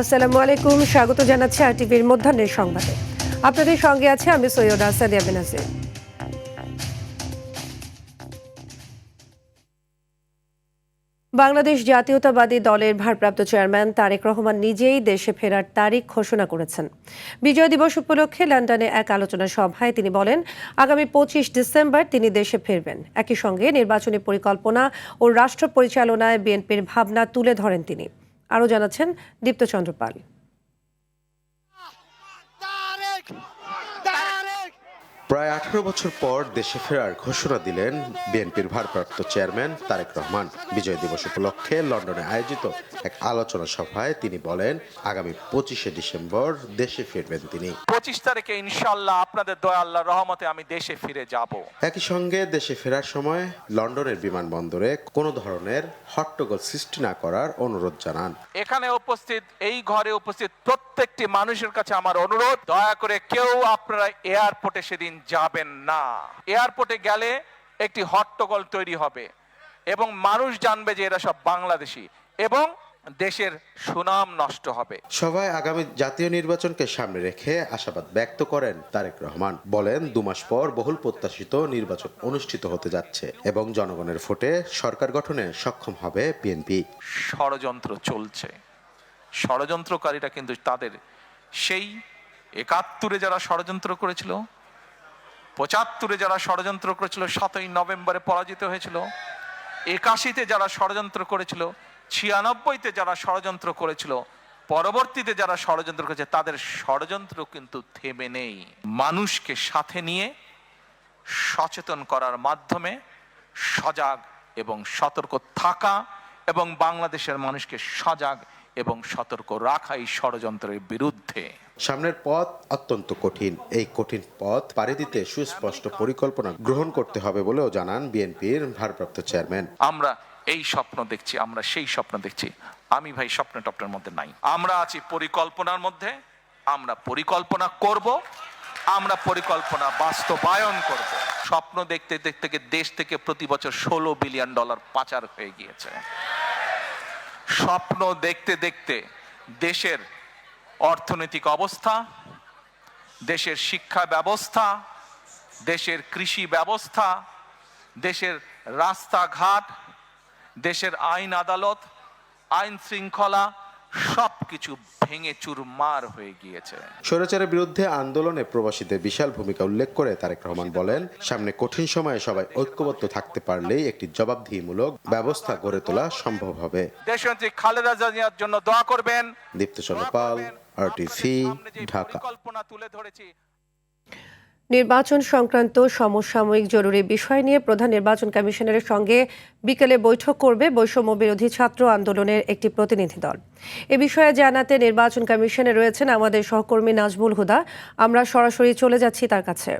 আসসালামু আলাইকুম, স্বাগত জানাচ্ছি আরটিভির মধ্যাহ্নের সংবাদে। আপনাদের সঙ্গে আছে আমি সৈয়দা সাদিয়া বেনাজির। বাংলাদেশ জাতীয়তাবাদী দলের ভারপ্রাপ্ত চেয়ারম্যান তারেক রহমান নিজেই দেশে ফেরার তারিখ ঘোষণা করেছেন। বিজয় দিবস উপলক্ষে লন্ডনে এক আলোচনা সভায় তিনি বলেন, আগামী 25 ডিসেম্বর তিনি দেশে ফিরবেন। একই সঙ্গে নির্বাচনী পরিকল্পনা ও রাষ্ট্র পরিচালনায় বিএনপির ভাবনা তুলে ধরেন তিনি। আরও জানাচ্ছেন দীপ্ত চন্দ্র পাল। প্রায় 18 বছর পর দেশে ফেরার ঘোষণা দিলেন বিএনপির ভারপ্রাপ্ত চেয়ারম্যান তারেক রহমান। বিজয় দিবস উপলক্ষে লন্ডনে আয়োজিত এক আলোচনা সভায় তিনি বলেন, আগামী 25শে ডিসেম্বর দেশে ফিরবেন তিনি। 25 তারিখে ইনশাআল্লাহ আপনাদের দয়া আল্লাহর রহমতে আমি দেশে ফিরে যাব। একই সঙ্গে দেশে ফেরার সময় লন্ডনের বিমানবন্দরে কোনো ধরনের হট্টগোল সৃষ্টি না করার অনুরোধ জানান। এখানে উপস্থিত, এই ঘরে উপস্থিত প্রত্যেকটি মানুষের কাছে আমার অনুরোধ, দয়া করে কেউ আপনারা এয়ারপোর্টে সেদিন যাবেন না। এয়ারপোর্টে গেলে একটি হট্টগোল তৈরি হবে এবং মানুষ জানবে যে এরা সব বাংলাদেশি এবং দেশের সুনাম নষ্ট হবে। সভায় আগামী জাতীয় নির্বাচনকে সামনে রেখে আশাবাদ ব্যক্ত করেন তারেক রহমান। বলেন, 2 মাস পর বহুল প্রত্যাশিত নির্বাচন অনুষ্ঠিত হতে যাচ্ছে এবং জনগণের ভোটে সরকার গঠনে সক্ষম হবে বিএনপি। ষড়যন্ত্র চলছে, ষড়যন্ত্রকারীরা কিন্তু তাদের সেই 71-এ যারা ষড়যন্ত্র করেছিল, 75-এ যারা ষড়যন্ত্র করেছিল, 7ই নভেম্বরে পরাজিত হয়েছিল, 81-তে যারা ষড়যন্ত্র করেছিল, 96-তে যারা ষড়যন্ত্র করেছিল, পরবর্তীতে যারা ষড়যন্ত্র করেছে, তাদের ষড়যন্ত্র কিন্তু থেমে নেই। মানুষকে সাথে নিয়ে সচেতন করার মাধ্যমে সজাগ এবং সতর্ক থাকা এবং বাংলাদেশের মানুষকে সজাগ এবং সতর্ক রাখাই ষড়যন্ত্রের বিরুদ্ধে। সামনের পথ অত্যন্ত কঠিন। এই কঠিন পথ পাড়ি দিতে সুস্পষ্ট পরিকল্পনা গ্রহণ করতে হবে বলেও জানান বিএনপির ভারপ্রাপ্ত চেয়ারম্যান। আমরা এই স্বপ্ন দেখছি, আমরা সেই স্বপ্ন দেখছি। আমি ভাই স্বপ্ন টপ্নের মধ্যে নাই, আমরা আছি পরিকল্পনার মধ্যে। আমরা পরিকল্পনা করব, আমরা পরিকল্পনা বাস্তবায়ন করব। স্বপ্ন দেখতে দেখতে দেশ থেকে প্রতি বছর $16 বিলিয়ন পাচার হয়ে গিয়েছে। স্বপ্ন দেখতে দেখতে দেশের অর্থনৈতিক অবস্থা, দেশের শিক্ষা ব্যবস্থা, দেশের কৃষি ব্যবস্থা, দেশের রাস্তাঘাট, দেশের আইন আদালত, আইন শৃঙ্খলা সবকিছু ভেঙে চুরমার হয়ে গিয়েছে। স্বৈরাচারের বিরুদ্ধে আন্দোলনে প্রবাসীদের বিশাল ভূমিকা উল্লেখ করে তারেক রহমান বলেন, সামনে কঠিন সময়ে সবাই ঐক্যবদ্ধ থাকতে পারলেই একটি জবাবদিহিমূলক ব্যবস্থা গড়ে তোলা সম্ভব হবে। দেশনেত্রী খালেদা জিয়ার জন্য দোয়া করবেন। দীপ্ত চন্দ্র পাল, আরটিভি, ঢাকা। পরিকল্পনা তুলে ধরেছি। নির্বাচন সংক্রান্ত সমসাময়িক জরুরি বিষয় নিয়ে প্রধান নির্বাচন কমিশনারের সঙ্গে বিকেলে বৈঠক করবে বৈষম্য বিরোধী ছাত্র আন্দোলনের একটি প্রতিনিধি দল। এ বিষয়ে জানাতে নির্বাচন কমিশনে রয়েছেন আমাদের সহকর্মী নাজমুল হুদা। আমরা সরাসরি চলে যাচ্ছি তার কাছে।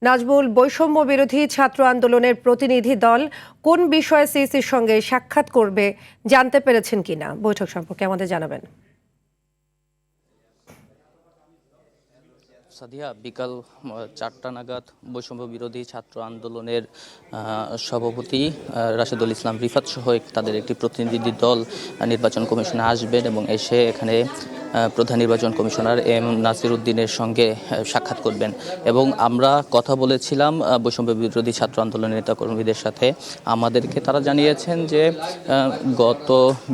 নাজমুল, বৈষম্য বিরোধী ছাত্র আন্দোলনের প্রতিনিধি দল কোন বিষয়ে সিইসির সঙ্গে সাক্ষাৎ করবে জানতে পেরেছেন কিনা? বৈঠক সম্পর্কে আমাদের জানাবেন। সাদিয়া, বিকাল 4টা নাগাদ বৈষম্য বিরোধী ছাত্র আন্দোলনের সভাপতি রাশেদুল ইসলাম রিফাত সহ তাদের একটি প্রতিনিধি দল নির্বাচন কমিশনে আসবেন এবং এসে এখানে প্রধান নির্বাচন কমিশনার এম নাসির উদ্দিনের সঙ্গে সাক্ষাৎ করবেন। এবং আমরা কথা বলেছিলাম বৈষম্য বিরোধী ছাত্র আন্দোলনের নেতাকর্মীদের সাথে। আমাদেরকে তারা জানিয়েছেন যে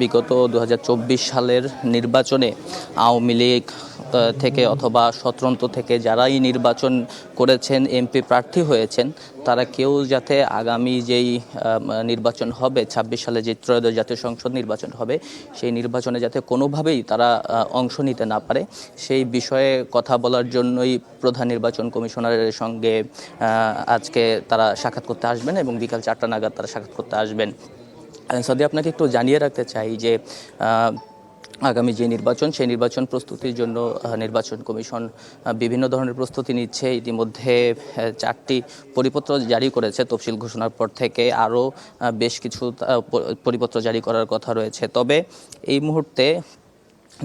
বিগত 2024 সালের নির্বাচনে আওয়ামী লীগ থেকে অথবা স্বতন্ত্র থেকে যারাই নির্বাচন করেছেন, এমপি প্রার্থী হয়েছেন, তারা কেউ যাতে আগামী যেই নির্বাচন হবে 26 সালে যে ত্রয়োদশ জাতীয় সংসদ নির্বাচন হবে, সেই নির্বাচনে যাতে কোনোভাবেই তারা অংশ নিতে না পারে, সেই বিষয়ে কথা বলার জন্যই প্রধান নির্বাচন কমিশনারের সঙ্গে আজকে তারা সাক্ষাৎ করতে আসবেন এবং বিকাল 4টা নাগাদ তারা সাক্ষাৎ করতে আসবেন। সাদি, আপনাকে একটু জানিয়ে রাখতে চাই যে আগামী যে নির্বাচন, সেই নির্বাচন প্রস্তুতির জন্য নির্বাচন কমিশন বিভিন্ন ধরনের প্রস্তুতি নিচ্ছে। ইতিমধ্যে 4টি পরিপত্র জারি করেছে। তফসিল ঘোষণার পর থেকে আরও বেশ কিছু পরিপত্র জারি করার কথা রয়েছে। তবে এই মুহূর্তে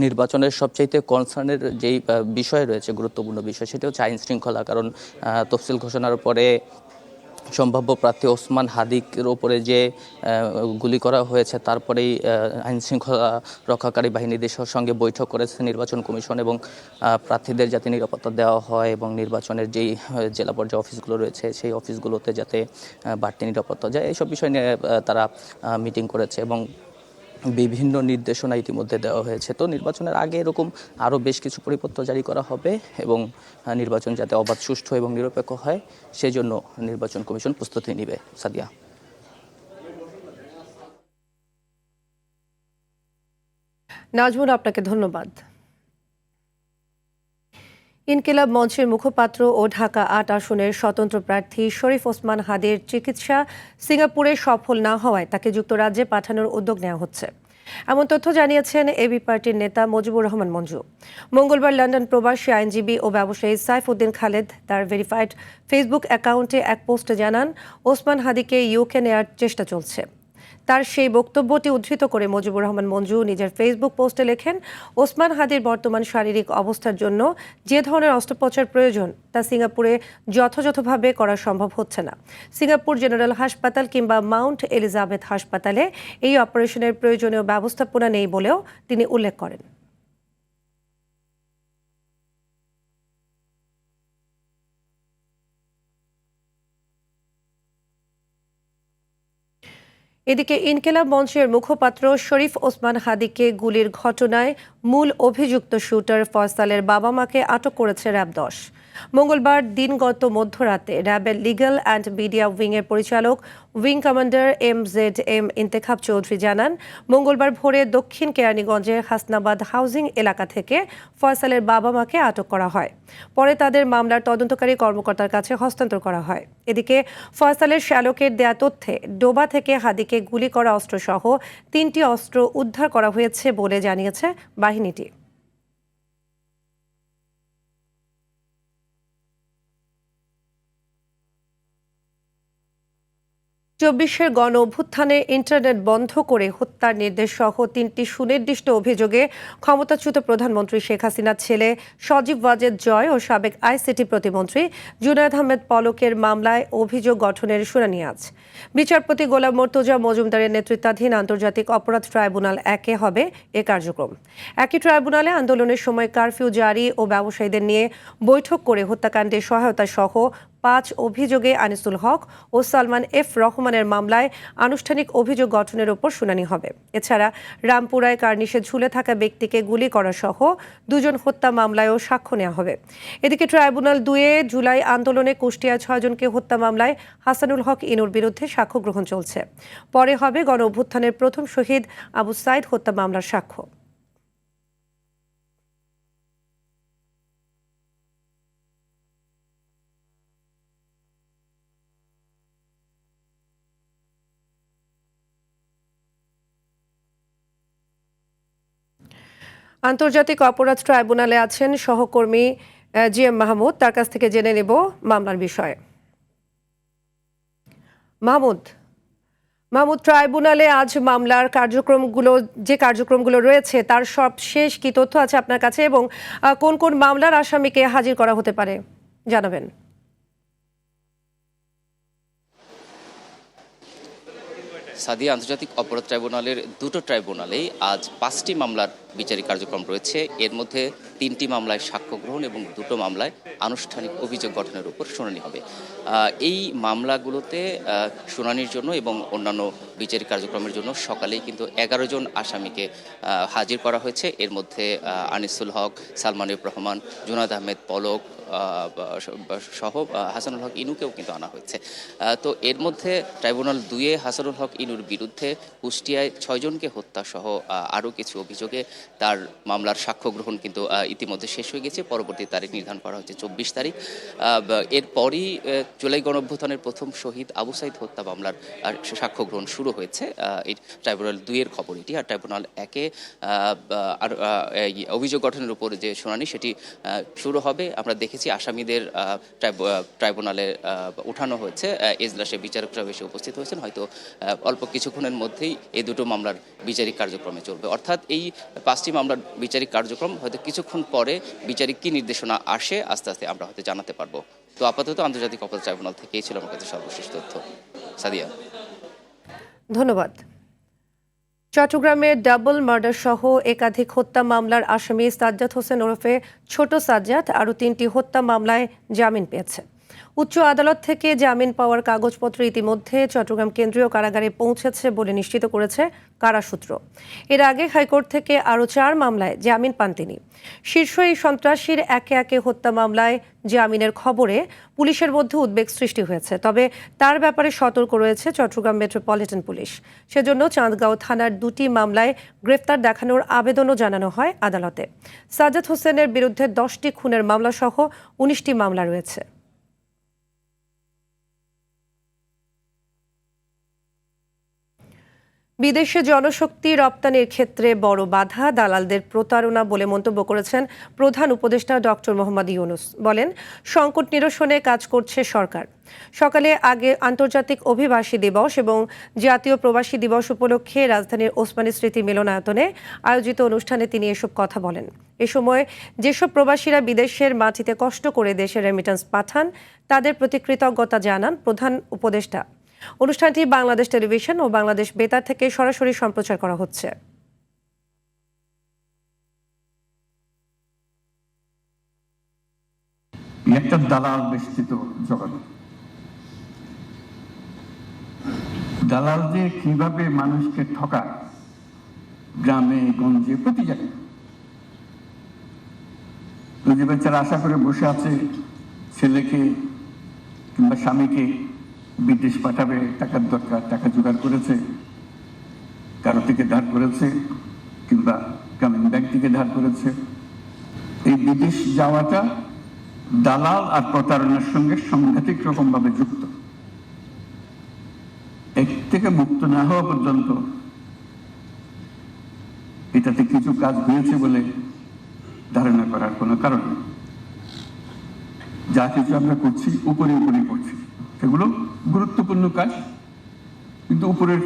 নির্বাচনের সবচাইতে কনসার্নের যেই বিষয় রয়েছে, গুরুত্বপূর্ণ বিষয়, সেটা হচ্ছে আইন শৃঙ্খলা। কারণ তফসিল ঘোষণার পরে সম্ভাব্য প্রার্থী ওসমান হাদিকের ওপরে যে গুলি করা হয়েছে, তারপরেই আইনশৃঙ্খলা রক্ষাকারী বাহিনীদের সঙ্গে বৈঠক করেছে নির্বাচন কমিশন এবং প্রার্থীদের যাতে নিরাপত্তা দেওয়া হয় এবং নির্বাচনের যেই জেলা পর্যায়ে অফিসগুলো রয়েছে সেই অফিসগুলোতে যাতে বাড়তি নিরাপত্তা যায়, এইসব বিষয় নিয়ে তারা মিটিং করেছে এবং বিভিন্ন নির্দেশনা ইতিমধ্যে দেওয়া হয়েছে। তো নির্বাচনের আগে এরকম আরও বেশ কিছু পরিপত্র জারি করা হবে এবং নির্বাচন যাতে অবাধ, সুষ্ঠু এবং নিরপেক্ষ হয় সেজন্য নির্বাচন কমিশন প্রস্তুতি নেবে। সাদিয়া। নাজমুল, আপনাকে ধন্যবাদ। ইনকিলাব মঞ্চের মুখপাত্র ও ঢাকা ৮ আসনের স্বতন্ত্র প্রার্থী শরীফ ওসমান হাদির চিকিৎসা সিঙ্গাপুরে সফল না হওয়ায় তাকে যুক্তরাজ্যে পাঠানোর উদ্যোগ নেওয়া হচ্ছে, এমন তথ্য জানিয়েছেন এবি পার্টির নেতা মুজিবুর রহমান মঞ্জু। মঙ্গলবার লন্ডন প্রবাসী আইনজীবী ও ব্যবসায়ী সাইফুদ্দিন খালেদ তার ভেরিফাইড ফেসবুক অ্যাকাউন্টে এক পোস্টে জানান, ওসমান হাদিকে ইউকে নেয়ার চেষ্টা চলছে। তার সেই বক্তব্যটি উদ্ধৃত করে মুজিবুর রহমান মঞ্জু নিজের ফেসবুক পোস্টে লেখেন, ওসমান হাদির বর্তমান শারীরিক অবস্থার জন্য যে ধরনের অস্ত্রোপচার প্রয়োজন তা সিঙ্গাপুরে যথাযথভাবে করা সম্ভব হচ্ছে না। সিঙ্গাপুর জেনারেল হাসপাতাল কিংবা মাউন্ট এলিজাবেথ হাসপাতালে এই অপারেশনের প্রয়োজনীয় ব্যবস্থাপনা নেই বলেও তিনি উল্লেখ করেন। এদিকে ইনকিলাব মঞ্চের মুখপাত্র শরীফ ওসমান হাদিকে গুলির ঘটনায় মূল অভিযুক্ত শুটার ফয়সালের বাবা মাকে আটক করেছে র্যাব ১০। মঙ্গলবার দিনগত মধ্যরাতে র্যাবের লিগ্যাল অ্যান্ড মিডিয়া উইংয়ের পরিচালক wing commander MZM Intekhab Chowdhury জানান, মঙ্গলবার ভোরে দক্ষিণ কেরানীগঞ্জের হাসনাবাদ হাউজিং এলাকা থেকে ফয়সালের বাবা মাকে আটক করা হয়। পরে তাদের মামলার তদন্তকারী কর্মকর্তার কাছে হস্তান্তর করা হয়। এদিকে ফয়সালের শ্যালকের দেয়া তথ্যে ডোবা থেকে হাদিকে গুলি করা অস্ত্রসহ ৩টি অস্ত্র উদ্ধার করা হয়েছে বলে জানিয়েছে বাহিনীটি। ২৪-এর গণ অভ্যুত্থানে ইন্টারনেট বন্ধ করে হত্যার নির্দেশ সহ ৩টি সুনির্দিষ্ট অভিযোগে ক্ষমতাচ্যুত প্রধানমন্ত্রী শেখ হাসিনার ছেলে সজীব ওয়াজেদ জয় ও সাবেক আইসিটি প্রতিমন্ত্রী জুনায়েদ আহমেদ পলকের মামলায় অভিযোগ গঠনের শুনানি আজ। বিচারপতি গোলাম মর্তুজা মজুমদারের নেতৃত্বাধীন আন্তর্জাতিক অপরাধ ট্রাইব্যুনাল ১-এ হবে এ কার্যক্রম। একই ট্রাইব্যুনালে আন্দোলনের সময় কারফিউ জারি ও ব্যবসায়ীদের নিয়ে বৈঠক করে হত্যাকাণ্ডে সহায়তা সহ ৫ অভিযোগে আনিসুল হক ও সালমান এফ রহমানের মামলায় আনুষ্ঠানিক অভিযোগ গঠনের ওপর শুনানি হবে। এছাড়া রামপুরায় কার্নিশে ঝুলে থাকা ব্যক্তিকে গুলি করা সহ ২ জন হত্যা মামলায়ও সাক্ষ্য নেওয়া হবে। এদিকে ট্রাইব্যুনাল ২-এ জুলাই আন্দোলনে কুষ্টিয়ায় ৬ জনকে হত্যা মামলায় হাসানুল হক ইনুর বিরুদ্ধে সাক্ষ্য গ্রহণ চলছে। পরে হবে গণ অভ্যুত্থানের প্রথম শহীদ আবু সাইদ হত্যা মামলার সাক্ষ্য। আন্তর্জাতিক অপরাধ ট্রাইব্যুনালে আছেন সহকর্মী GM মাহমুদ, তার কাছ থেকে জেনে নেব মামলার বিষয়ে। মাহমুদ, ট্রাইব্যুনালে আজ মামলার কার্যক্রমগুলো রয়েছে তার সব শেষ কি তথ্য আছে আপনার কাছে এবং কোন কোন মামলার আসামিকে হাজির করা হতে পারে জানাবেন। সাদিয়া, আন্তর্জাতিক অপরাধ ট্রাইব্যুনালের দুটো ট্রাইব্যুনালেই আজ 5টি মামলার বিচারিক কার্যক্রম রয়েছে। এর মধ্যে 3টি মামলায় সাক্ষ্য গ্রহণ এবং 2টো মামলায় আনুষ্ঠানিক অভিযোগ গঠনের উপর শুনানি হবে। এই মামলাগুলোতে শুনানির জন্য এবং অন্যান্য বিচারিক কার্যক্রমের জন্য সকালেই কিন্তু 11 জন আসামিকে হাজির করা হয়েছে। এর মধ্যে আনিসুল হক, সালমান এফ রহমান, জুনায়েদ আহমেদ পলক সহ হাসানুল হক ইনুকেও কিন্তু আনা হয়েছে। তো এর মধ্যে ট্রাইব্যুনাল 2-এ হাসানুল হক ইনুর বিরুদ্ধে কুষ্টিয়ায় 6 জনকে হত্যা সহ আরও কিছু অভিযোগে তার মামলার সাক্ষ্য গ্রহণ কিন্তু ইতিমধ্যে শেষ হয়ে গেছে। পরবর্তী তারিখ নির্ধারণ করা হচ্ছে 24 তারিখ। এরপরই জুলাই গণঅভ্যুত্থানের প্রথম শহীদ আবু সাইদ হত্যা মামলার সাক্ষ্য গ্রহণ শুরু হয়েছে। এই ট্রাইব্যুনাল 2-এর খবর এটি। আর ট্রাইব্যুনাল 1-এ অভিযোগ গঠনের উপর যে শুনানি সেটি শুরু হবে। আমরা দেখেছি আসামিদের ট্রাইব্যুনালে উঠানো হয়েছে। এজলাসে বিচারকরা এসে উপস্থিত হয়েছেন। হয়তো অল্প কিছুক্ষণের মধ্যেই এই দুটো মামলার বিচারিক কার্যক্রমে চলবে। অর্থাৎ এই 5টি মামলার বিচারিক কার্যক্রম হয়তো কিছুক্ষণ পরে বিচারিক কি নির্দেশনা আসে আস্তে আস্তে আমরা হয়তো জানাতে পারবো। তো আপাতত আন্তর্জাতিক অপরাধ ট্রাইব্যুনাল থেকেই ছিল আমার কাছে সর্বশেষ তথ্য। সাদিয়া। ধন্যবাদ। চট্টগ্রামের ডাবল মার্ডার সহ একাধিক হত্যা মামলার আসামি সাজ্জাদ হোসেন ওরফে ছোট সাজ্জাদ আরও 3টি হত্যা মামলায় জামিন পেয়েছে। উচ্চ আদালত থেকে জামিন পাওয়ার কাগজপত্র ইতিমধ্যে চট্টগ্রাম কেন্দ্রীয় কারাগারে পৌঁছেছে বলে নিশ্চিত করেছে কারাসূত্র। এর আগে হাইকোর্ট থেকে আরও 4 মামলায় জামিন পান তিনি। শীর্ষ এই সন্ত্রাসীর একে একে হত্যা মামলায় জামিনের খবরে পুলিশের মধ্যে উদ্বেগ সৃষ্টি হয়েছে। তবে তার ব্যাপারে সতর্ক রয়েছে চট্টগ্রাম মেট্রোপলিটন পুলিশ। সেজন্য চাঁদগাঁও থানার 2টি মামলায় গ্রেফতার দেখানোর আবেদনও জানানো হয় আদালতে। সাজ্জাদ হোসেনের বিরুদ্ধে 10টি খুনের মামলা সহ 19টি মামলা রয়েছে। বিদেশে জনশক্তি রপ্তানির ক্ষেত্রে বড় বাধা দালালদের প্রতারণা বলে মন্তব্য করেছেন প্রধান উপদেষ্টা ডক্টর মোহাম্মদ ইউনূস। বলেন, সংকট নিরসনে কাজ করছে সরকার। সকালে আগে আন্তর্জাতিক অভিবাসী দিবস এবং জাতীয় প্রবাসী দিবস উপলক্ষে রাজধানীর ওসমানী স্মৃতি মিলনায়তনে আয়োজিত অনুষ্ঠানে তিনি এসব কথা বলেন। এ সময় যেসব প্রবাসীরা বিদেশের মাটিতে কষ্ট করে দেশে রেমিটেন্স পাঠান তাদের প্রতি কৃতজ্ঞতা জানান প্রধান উপদেষ্টা। অনুষ্ঠানটি বাংলাদেশ টেলিভিশন ও বাংলাদেশ বেতার থেকে সরাসরি সম্প্রচার করা হচ্ছে। একটা দালাল বেষ্টিত জগৎ। দালাল যে কিভাবে মানুষকে ঠকায় গ্রামে গঞ্জে প্রতি জায়গায়। যে বাচ্চারা আশা করে বসে আছে ছেলেকে কিংবা স্বামীকে বিদেশ পাঠাবে, টাকার দরকার, টাকা জোগাড় করেছে, কারো থেকে ধার করেছে কিংবা গ্রামীণ ব্যাংক থেকে ধার করেছে। এই বিদেশ যাওয়াটা দালাল আর প্রতারণার সঙ্গে সাংঘাতিক রকম ভাবে যুক্ত। এর থেকে মুক্ত না হওয়া পর্যন্ত এটাতে কিছু কাজ হয়েছে বলে ধারণা করার কোনো কারণ নেই। যা কিছু আমরা করছি উপরে উপরে করছি, সেগুলো গুরুত্বপূর্ণ কাজ, কিন্তু উপরের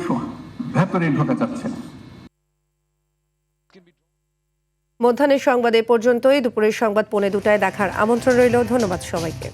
ভেতরে ঢোকা যাচ্ছে না। মধ্যাহ্নের সংবাদ এ পর্যন্তই। দুপুরের সংবাদ 2:45 দেখার আমন্ত্রণ রইল। ধন্যবাদ সবাইকে।